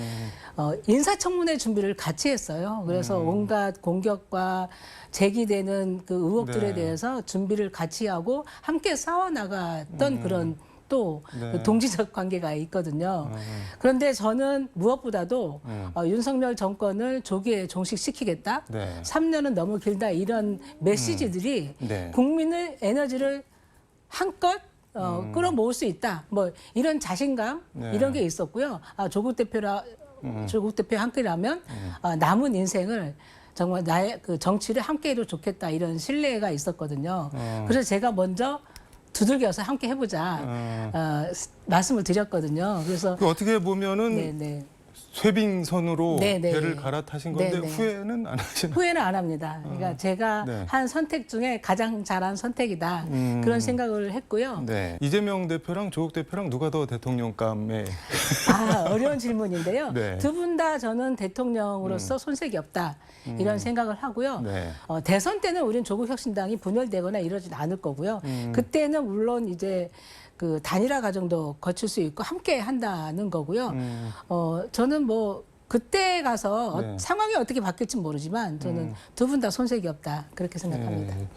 인사청문회 준비를 같이 했어요. 그래서 온갖 공격과 제기되는 그 의혹들에 네. 대해서 준비를 같이 하고 함께 싸워 나갔던 그런 또 네. 동지적 관계가 있거든요. 그런데 저는 무엇보다도 윤석열 정권을 조기에 종식시키겠다. 네. 3년은 너무 길다. 이런 메시지들이 네. 국민의 에너지를 한껏 끌어모을 수 있다. 뭐 이런 자신감 네. 이런 게 있었고요. 조국 대표 함께라면 남은 인생을 정말 나의 그 정치를 함께해도 좋겠다 이런 신뢰가 있었거든요. 그래서 제가 먼저 두들겨서 함께 해보자 말씀을 드렸거든요. 그래서 그 어떻게 보면은 네네. 쇠빙선으로 네네. 배를 갈아타신 건데 네네. 후회는 안 하시나요? 후회는 안 합니다. 그러니까 제가 네. 한 선택 중에 가장 잘한 선택이다. 그런 생각을 했고요. 네. 이재명 대표랑 조국 대표랑 누가 더 대통령감에 어려운 질문인데요. 네. 두 분 다 저는 대통령으로서 손색이 없다. 이런 생각을 하고요. 네. 대선 때는 우리는 조국 혁신당이 분열되거나 이러진 않을 거고요. 그때는 물론 이제 그 단일화 과정도 거칠 수 있고 함께 한다는 거고요. 저는 뭐 그때 가서 네. 상황이 어떻게 바뀔지 모르지만 저는 두 분 다 손색이 없다. 그렇게 생각합니다. 네.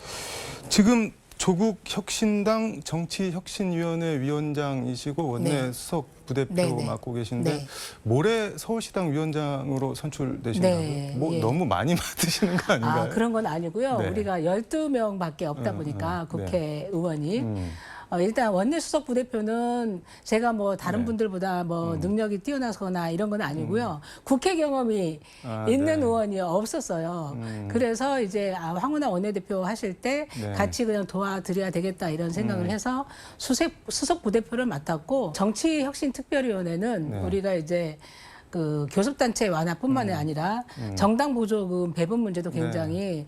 지금 조국 혁신당 정치혁신위원회 위원장이시고 원내 네. 수석 부대표 네네. 맡고 계신데 네. 모레 서울시당 위원장으로 선출되신다고요? 네, 뭐 예. 너무 많이 맡으시는 거 아닌가요? 그런 건 아니고요. 네. 우리가 12명밖에 없다 보니까 네. 국회의원이 일단 원내 수석 부대표는 제가 뭐 다른 네. 분들보다 뭐 능력이 뛰어나거나 이런 건 아니고요. 국회 경험이 있는 네. 의원이 없었어요. 그래서 이제 황운하 원내대표 하실 때 네. 같이 그냥 도와드려야 되겠다 이런 생각을 해서 수석 부대표를 맡았고 정치혁신특별위원회는 네. 우리가 이제 그 교섭단체 완화뿐만이 아니라 정당 보조금 배분 문제도 굉장히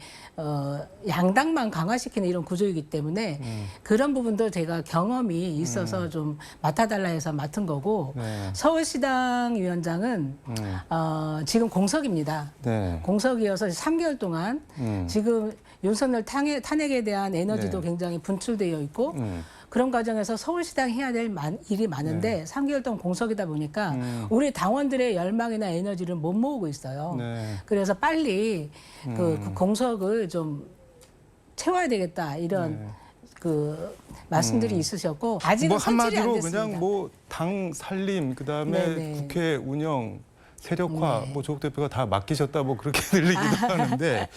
양당만 강화시키는 이런 구조이기 때문에 그런 부분도 제가 경험이 있어서 좀 맡아달라 해서 맡은 거고 네. 서울시당 위원장은 지금 공석입니다. 네. 공석이어서 3개월 동안 지금 윤석열 탄핵에 대한 에너지도 네. 굉장히 분출되어 있고 그런 과정에서 서울시당 해야 될 일이 많은데 3개월 동안 공석이다 보니까 우리 당원들의 열망이나 에너지를 못 모으고 있어요. 네. 그래서 빨리 그 공석을 좀 채워야 되겠다 이런 그 말씀들이 있으셨고 아직은 뭐 선출이 안 한마디로 됐습니다. 그냥 뭐 당 살림 그다음에 네네. 국회 운영 세력화 네. 뭐 조국 대표가 다 맡기셨다 뭐 그렇게 들리기도 하는데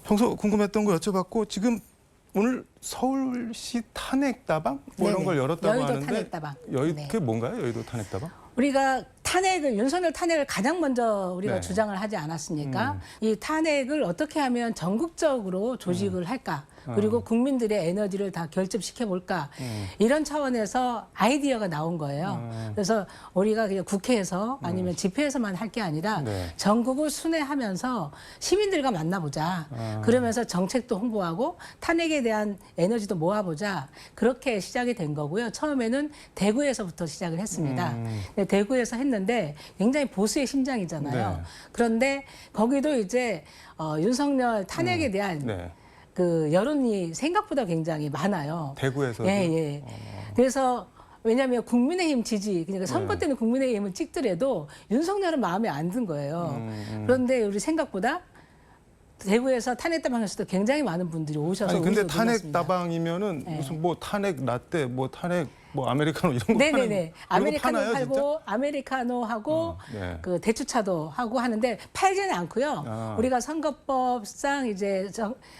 평소 궁금했던 거 여쭤봤고 지금 오늘 서울시 탄핵다방 뭐 이런 네네. 걸 열었다고 여의도 하는데 탄핵다방. 네. 그게 뭔가요? 여의도 탄핵다방? 우리가 윤석열 탄핵을 가장 먼저 우리가 네. 주장을 하지 않았습니까? 이 탄핵을 어떻게 하면 전국적으로 조직을 할까? 그리고 국민들의 에너지를 다 결집시켜 볼까? 이런 차원에서 아이디어가 나온 거예요. 그래서 우리가 그냥 국회에서 아니면 집회에서만 할 게 아니라 네. 전국을 순회하면서 시민들과 만나보자. 그러면서 정책도 홍보하고 탄핵에 대한 에너지도 모아보자. 그렇게 시작이 된 거고요. 처음에는 대구에서부터 시작을 했습니다. 네, 대구에서 했는데 굉장히 보수의 심장이잖아요. 네. 그런데 거기도 이제 윤석열 탄핵에 대한 네. 그 여론이 생각보다 굉장히 많아요. 대구에서도. 예, 예. 그래서 왜냐하면 국민의힘 지지, 그러니까 선거 때는 국민의힘을 찍더라도 윤석열은 마음에 안 든 거예요. 그런데 우리 생각보다 대구에서 탄핵 다방에서도 굉장히 많은 분들이 오셔서 아니 근데 의미를 탄핵 몰랐습니다. 다방이면은 네. 무슨 뭐 탄핵 라떼, 뭐 탄핵 뭐 아메리카노 이런 거 네네네. 파는 이런 거 아메리카노 파나요, 팔고 아메리카노 하고 네. 그 대추차도 하고 하는데 팔지는 않고요. 아. 우리가 선거법상 이제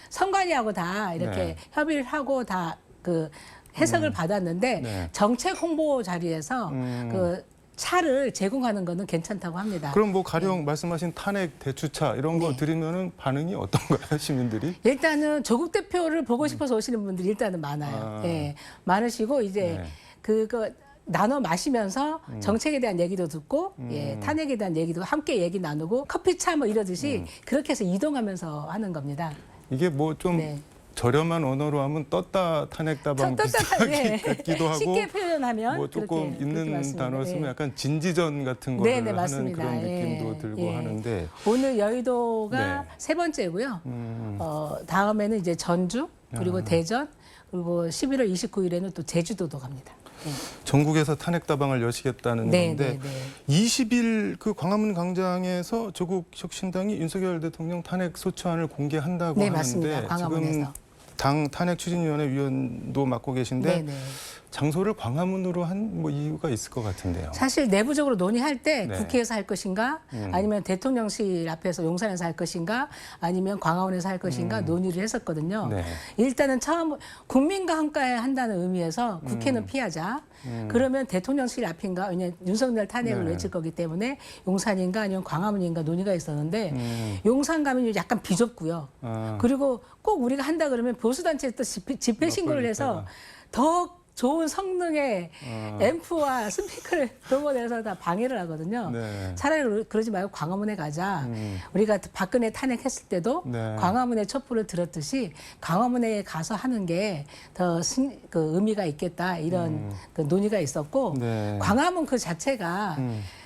선관위하고 다 이렇게 네. 협의를 하고 다 그 해석을 받았는데 네. 정책 홍보 자리에서 그 차를 제공하는 거는 괜찮다고 합니다. 그럼 뭐 가령 말씀하신 탄핵 대추차 이런 거 네. 드리면은 반응이 어떤가요, 시민들이? 일단은 조국 대표를 보고 싶어서 오시는 분들이 일단은 많아요. 아. 예, 많으시고 이제 네. 그거 나눠 마시면서 정책에 대한 얘기도 듣고 예, 탄핵에 대한 얘기도 함께 얘기 나누고 커피차 뭐 이러듯이 그렇게 해서 이동하면서 하는 겁니다. 이게 뭐 좀 네. 저렴한 언어로 하면 떴다 탄핵 다방 떳떳하게, 비슷하게 같기도 하고 쉽게 표현하면 뭐 조금 그렇게 있는 맞습니다. 단어를 쓰면 네. 약간 진지전 같은 거를 네, 네, 하는 맞습니다. 그런 예, 느낌도 들고 예. 하는데 오늘 여의도가 네. 세 번째고요. 다음에는 이제 전주 그리고 대전 그리고 11월 29일에는 또 제주도도 갑니다. 네. 전국에서 탄핵 다방을 여시겠다는 네, 건데 네, 네. 20일 그 광화문 광장에서 조국 혁신당이 윤석열 대통령 탄핵 소추안을 공개한다고 네, 하는데 맞습니다. 광화문에서. 지금 당 탄핵 추진위원회 위원도 맡고 계신데 네, 네. 장소를 광화문으로 한 뭐 이유가 있을 것 같은데요. 사실 내부적으로 논의할 때 네. 국회에서 할 것인가 아니면 대통령실 앞에서 용산에서 할 것인가 아니면 광화문에서 할 것인가 논의를 했었거든요. 네. 일단은 처음 국민과 함께 한다는 의미에서 국회는 피하자. 그러면 대통령실 앞인가 왜냐하면 윤석열 탄핵을 네. 외칠 거기 때문에 용산인가 아니면 광화문인가 논의가 있었는데 용산 가면 약간 비좁고요. 아. 그리고 꼭 우리가 한다 그러면 보수단체에 또 집회 신고를 해서 더 좋은 성능의 앰프와 스피커를 동원해서 다 방해를 하거든요. 네. 차라리 그러지 말고 광화문에 가자. 우리가 박근혜 탄핵했을 때도 네. 광화문에 촛불을 들었듯이 광화문에 가서 하는 게 더 그 의미가 있겠다. 이런 그 논의가 있었고 네. 광화문 그 자체가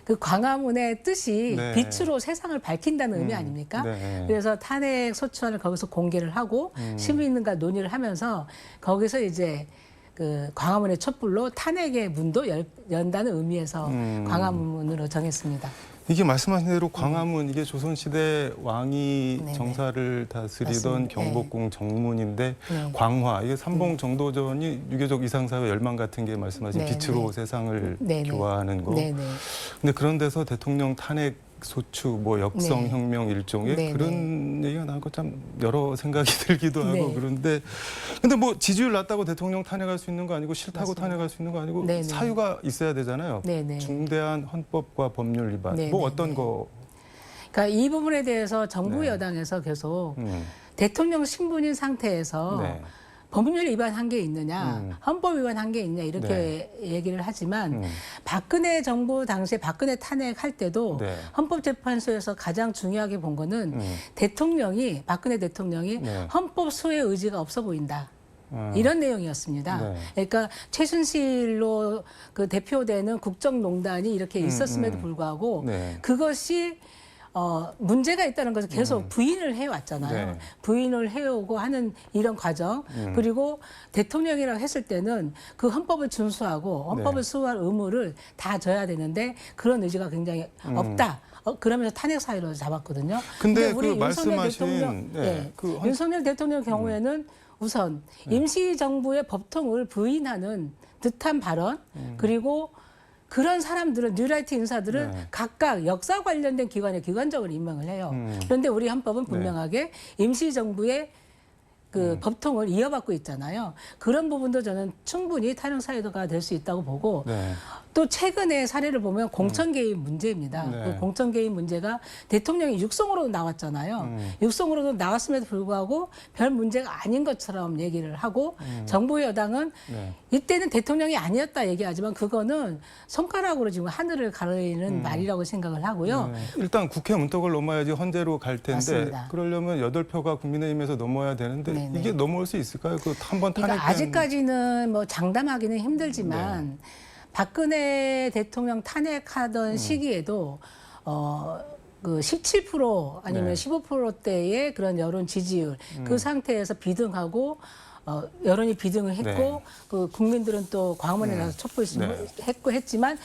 그 광화문의 뜻이 네. 빛으로 세상을 밝힌다는 의미 아닙니까? 네. 그래서 탄핵 소추안을 거기서 공개를 하고 시민과 논의를 하면서 거기서 이제 그 광화문의 촛불로 탄핵의 문도 연다는 의미에서 광화문으로 정했습니다. 이게 말씀하신 대로 광화문 이게 조선시대 왕이 네네. 정사를 다스리던 맞습니다. 경복궁 정문인데 네. 광화 이게 삼봉 정도전이 유교적 이상사회 열망 같은 게 말씀하신 네네. 빛으로 세상을 네네. 교화하는 거. 네네. 근데 그런 데서 대통령 탄핵 소추 뭐 역성 네. 혁명 일종의 네네. 그런 얘기가 나고 참 여러 생각이 들기도 하고 네. 그런데 근데 뭐 지지율 낮다고 대통령 탄핵할 수 있는 거 아니고 싫다고 맞습니다. 탄핵할 수 있는 거 아니고 네네. 사유가 있어야 되잖아요. 네네. 중대한 헌법과 법률 위반 네네. 뭐 어떤 거 그러니까 이 부분에 대해서 정부 네. 여당에서 계속 음. 대통령 신분인 상태에서 네. 법률 위반한 게 있느냐, 헌법 위반한 게 있냐 이렇게 얘기를 하지만 박근혜 정부 당시에 박근혜 탄핵할 때도 네. 헌법재판소에서 가장 중요하게 본 거는 대통령이 박근혜 대통령이 네. 헌법 수호의 의지가 없어 보인다. 이런 내용이었습니다. 네. 그러니까 최순실로 그 대표되는 국정농단이 이렇게 있었음에도 불구하고 네. 그것이 문제가 있다는 것을 계속 부인을 해왔잖아요. 네. 부인을 해오고 하는 이런 과정. 그리고 대통령이라고 했을 때는 그 헌법을 준수하고 헌법을 네. 수호할 의무를 다 져야 되는데 그런 의지가 굉장히 없다. 그러면서 탄핵 사유로 잡았거든요. 근데 우리 그 윤석열 말씀하신, 대통령, 네, 예, 그 윤석열 대통령 경우에는 우선 임시정부의 법통을 부인하는 듯한 발언 그리고 그런 사람들은 뉴라이트 인사들은 네. 각각 역사 관련된 기관에 기관적으로 임명을 해요. 그런데 우리 헌법은 분명하게 임시정부의 그 법통을 이어받고 있잖아요. 그런 부분도 저는 충분히 탄핵 사유가 될 수 있다고 보고 네. 또 최근에 사례를 보면 공천 개입 문제입니다. 네. 그 공천 개입 문제가 대통령이 육성으로도 나왔잖아요. 육성으로도 나왔음에도 불구하고 별 문제가 아닌 것처럼 얘기를 하고 정부 여당은 네. 이때는 대통령이 아니었다 얘기하지만 그거는 손가락으로 지금 하늘을 가리는 말이라고 생각을 하고요. 네. 일단 국회 문턱을 넘어야지 헌재로 갈 텐데 맞습니다. 그러려면 8표가 국민의힘에서 넘어야 되는데 네네. 이게 넘어올 수 있을까요? 그 한번 탄핵된 그러니까 아직까지는 뭐 장담하기는 힘들지만 박근혜 대통령 탄핵하던 시기에도 그 17% 아니면 네. 15%대의 그런 여론 지지율 그 상태에서 비등하고 여론이 비등을 했고 네. 그 국민들은 또 광화문에 나서 촛불했고 했지만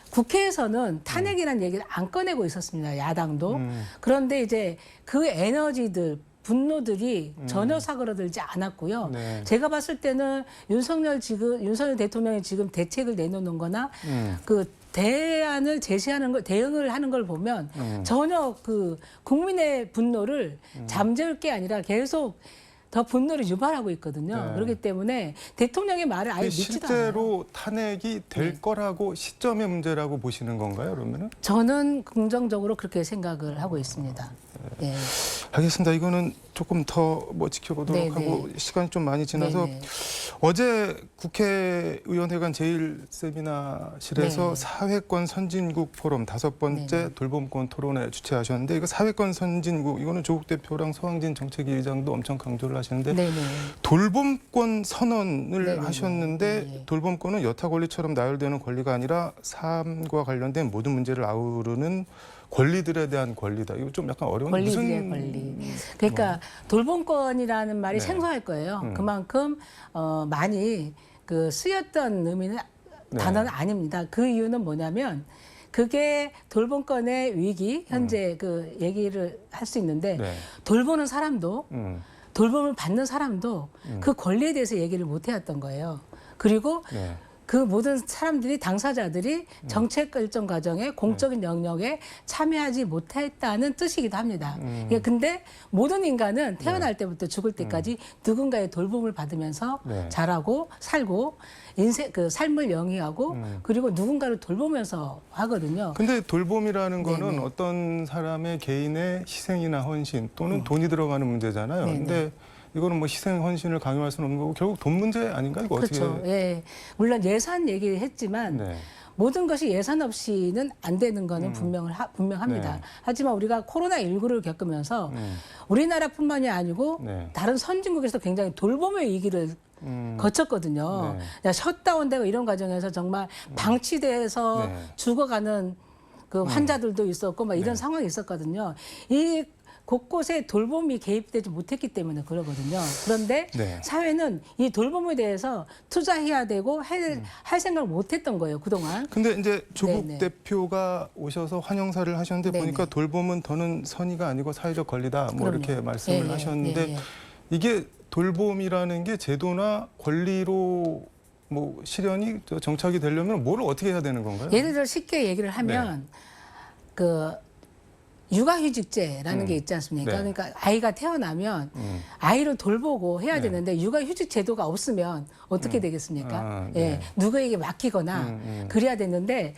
국회에서는 탄핵이라는 얘기를 안 꺼내고 있었습니다. 야당도. 그런데 이제 그 에너지들 분노들이 전혀 사그러들지 않았고요. 네. 제가 봤을 때는 윤석열 대통령이 지금 대책을 내놓는 거나 그 대안을 제시하는 걸, 대응을 하는 걸 보면 전혀 그 국민의 분노를 잠재울 게 아니라 계속 더 분노를 유발하고 있거든요. 네. 그렇기 때문에 대통령의 말을 아예 믿지도 않아요. 실제로 탄핵이 될 거라고 시점의 문제라고 보시는 건가요? 그러면은? 저는 긍정적으로 그렇게 생각을 하고 있습니다. 예. 알겠습니다. 이거는 조금 더 뭐 지켜보도록 네네. 하고 시간이 좀 많이 지나서 네네. 어제 국회의원회관 제1세미나실에서 네네. 사회권 선진국 포럼 5번째 네네. 돌봄권 토론회 주최하셨는데 이거 사회권 선진국 이거는 조국 대표랑 서왕진 정책위 의장도 엄청 강조를 하시는데 네네. 돌봄권 선언을 네네네. 하셨는데 네네. 돌봄권은 여타 권리처럼 나열되는 권리가 아니라 삶과 관련된 모든 문제를 아우르는 권리들에 대한 권리다. 이거 좀 약간 어려운 권리들의 무슨 권리. 그러니까 돌봄권이라는 말이 네. 생소할 거예요. 그만큼 많이 그 쓰였던 의미는 단어는 아닙니다. 그 이유는 뭐냐면 그게 돌봄권의 위기 현재 그 얘기를 할 수 있는데 네. 돌보는 사람도 돌봄을 받는 사람도 그 권리에 대해서 얘기를 못 해왔던 거예요. 그리고 네. 그 모든 사람들이 당사자들이 정책 결정 과정에 공적인 영역에 참여하지 못했다는 뜻이기도 합니다. 예, 근데 모든 인간은 태어날 때부터 죽을 때까지 누군가의 돌봄을 받으면서 네. 자라고 살고 인생 그 삶을 영위하고 그리고 누군가를 돌보면서 하거든요. 근데 돌봄이라는 거는 네네. 어떤 사람의 개인의 희생이나 헌신 또는 돈이 들어가는 문제잖아요. 네네. 근데 이거는 뭐 희생 헌신을 강요할 수는 없는 거고 결국 돈 문제 아닌가 이거 그렇죠. 어떻게? 예, 물론 예산 얘기했지만 네. 모든 것이 예산 없이는 안 되는 거는 분명합니다. 네. 하지만 우리가 코로나19를 겪으면서 우리나라뿐만이 아니고 네. 다른 선진국에서 굉장히 돌봄의 위기를 거쳤거든요. 네. 셧다운되고 이런 과정에서 정말 방치돼서 네. 죽어가는 그 환자들도 있었고 막 이런 상황이 있었거든요. 이 곳곳에 돌봄이 개입되지 못했기 때문에 그러거든요. 그런데 네. 사회는 이 돌봄에 대해서 투자해야 되고 할 생각을 못했던 거예요, 그동안. 근데 이제 조국 네네. 대표가 오셔서 환영사를 하셨는데 네네. 보니까 돌봄은 더는 선의가 아니고 사회적 권리다 뭐 그럼요. 이렇게 말씀을 예, 예, 하셨는데 예, 예. 이게 돌봄이라는 게 제도나 권리로 뭐 실현이 정착이 되려면 뭐를 어떻게 해야 되는 건가요? 예를 들어 쉽게 얘기를 하면 그 육아휴직제라는 게 있지 않습니까? 네. 그러니까 아이가 태어나면 아이를 돌보고 해야 되는데 육아휴직 제도가 없으면 어떻게 되겠습니까? 아, 예, 네. 누구에게 맡기거나 그래야 되는데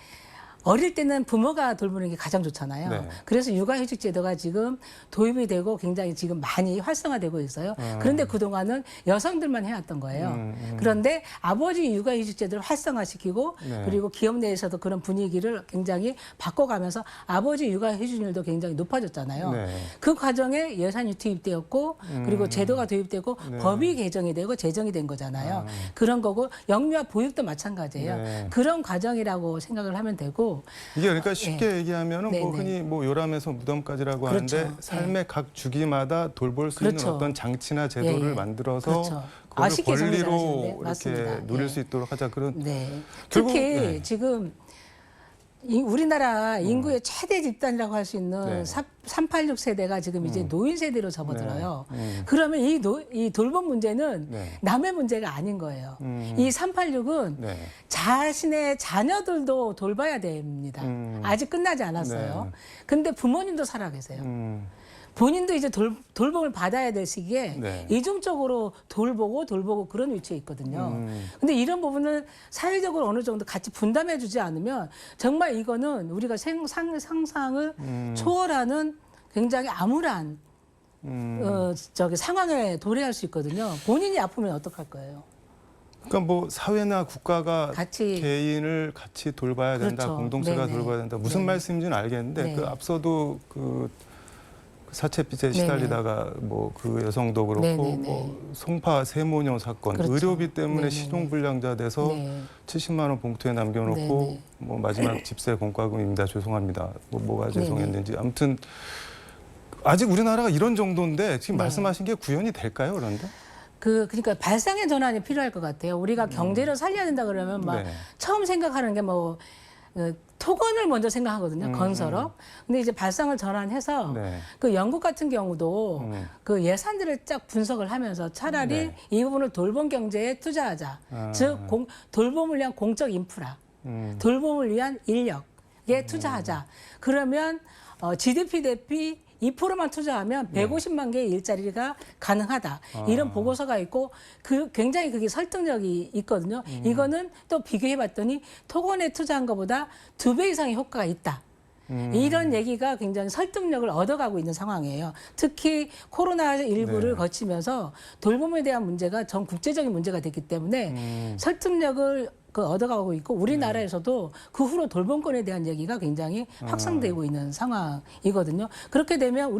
어릴 때는 부모가 돌보는 게 가장 좋잖아요. 네. 그래서 육아휴직 제도가 지금 도입이 되고 굉장히 지금 많이 활성화되고 있어요. 그런데 그동안은 여성들만 해왔던 거예요. 그런데 아버지 육아휴직 제도를 활성화시키고 네. 그리고 기업 내에서도 그런 분위기를 굉장히 바꿔가면서 아버지 육아휴직률도 굉장히 높아졌잖아요. 네. 그 과정에 예산이 투입되었고 그리고 제도가 도입되고 네. 법이 개정이 되고 제정이 된 거잖아요. 그런 거고 영유아 보육도 마찬가지예요. 네. 그런 과정이라고 생각을 하면 되고 이게 그러니까 쉽게 얘기하면은 뭐 네네. 흔히 뭐 요람에서 무덤까지라고 그렇죠. 하는데 삶의 각 주기마다 돌볼 수 그렇죠. 있는 어떤 장치나 제도를 예, 예. 만들어서 그렇죠. 그걸 쉽게 정리 권리로 잘하시는데 이렇게 맞습니다. 누릴 예. 수 있도록 하자 그런 네. 결국- 특히 네. 지금 우리나라 인구의 최대 집단이라고 할 수 있는 네. 386 세대가 지금 이제 노인 세대로 접어들어요. 그러면 이 돌봄 문제는 네. 남의 문제가 아닌 거예요. 이 386은 네. 자신의 자녀들도 돌봐야 됩니다. 아직 끝나지 않았어요. 근데 부모님도 살아 계세요. 본인도 이제 돌봄을 받아야 될 시기에 네. 이중적으로 돌보고 그런 위치에 있거든요. 근데 이런 부분을 사회적으로 어느 정도 같이 분담해 주지 않으면 정말 이거는 우리가 상상을 초월하는 굉장히 암울한 상황에 도래할 수 있거든요. 본인이 아프면 어떡할 거예요? 그러니까 뭐 사회나 국가가 같이. 개인을 같이 돌봐야 된다, 그렇죠. 공동체가 네네. 돌봐야 된다. 무슨 네. 말씀인지는 알겠는데 네. 그 앞서도 그 사채빚에 시달리다가 뭐 그 여성도 그렇고 네네네. 뭐 송파 세모녀 사건, 그렇죠. 의료비 때문에 네네네. 신용불량자 돼서 네. 70만 원 봉투에 남겨놓고 네네. 뭐 마지막 집세 공과금입니다. 죄송합니다. 뭐가 네네. 죄송했는지 아무튼 아직 우리나라가 이런 정도인데 지금 네. 말씀하신 게 구현이 될까요, 그런데? 그러니까 발상의 전환이 필요할 것 같아요. 우리가 경제를 살려야 된다 그러면 막 네. 처음 생각하는 게 뭐 토건을 먼저 생각하거든요. 건설업. 근데 이제 발상을 전환해서 네. 그 영국 같은 경우도 그 예산들을 쫙 분석을 하면서 차라리 네. 이 부분을 돌봄 경제에 투자하자. 아. 즉 돌봄을 위한 공적 인프라, 돌봄을 위한 인력에 투자하자. 그러면 GDP 대비 2%만 투자하면 150만 개의 일자리가 가능하다. 이런 보고서가 있고 굉장히 그게 설득력이 있거든요. 이거는 또 비교해봤더니 토건에 투자한 것보다 2배 이상의 효과가 있다. 이런 얘기가 굉장히 설득력을 얻어가고 있는 상황이에요. 특히 코로나19를 네. 거치면서 돌봄에 대한 문제가 전 국제적인 문제가 됐기 때문에 설득력을 얻어가고 있고 우리나라에서도 그 후로 돌봄권에 대한 얘기가 굉장히 확산되고 있는 상황이거든요. 그렇게 되면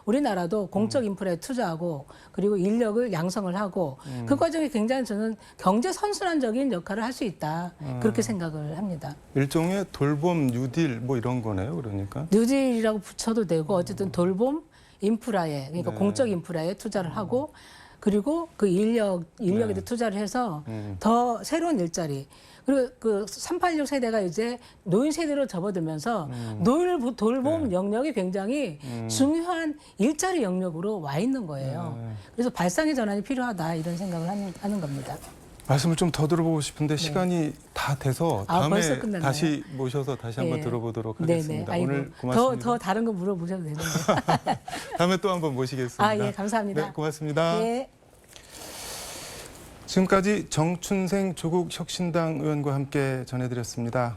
우리나라도 공적 인프라에 투자하고 그리고 인력을 양성을 하고 그 과정이 굉장히 저는 경제 선순환적인 역할을 할 수 있다. 그렇게 생각을 합니다. 일종의 돌봄 뉴딜 뭐 이런 거네요, 그러니까. 뉴딜이라고 붙여도 되고 어쨌든 돌봄 인프라에 그러니까 네. 공적 인프라에 투자를 하고 그리고 그 인력에도 네. 투자를 해서 더 새로운 일자리 그리고 그 386 세대가 이제 노인 세대로 접어들면서 돌봄 영역이 굉장히 중요한 일자리 영역으로 와 있는 거예요. 그래서 발상의 전환이 필요하다 이런 생각을 하는 겁니다. 말씀을 좀 더 들어보고 싶은데 시간이 다 돼서 다음에 벌써 끝났나요? 다시 모셔서 다시 한번 예. 들어보도록 네네. 하겠습니다. 아이고, 오늘 고맙습니다. 더 다른 거 물어보셔도 되는데. 다음에 또 한번 모시겠습니다. 아, 예, 감사합니다. 네, 고맙습니다. 예. 지금까지 정춘생 조국혁신당 의원과 함께 전해드렸습니다.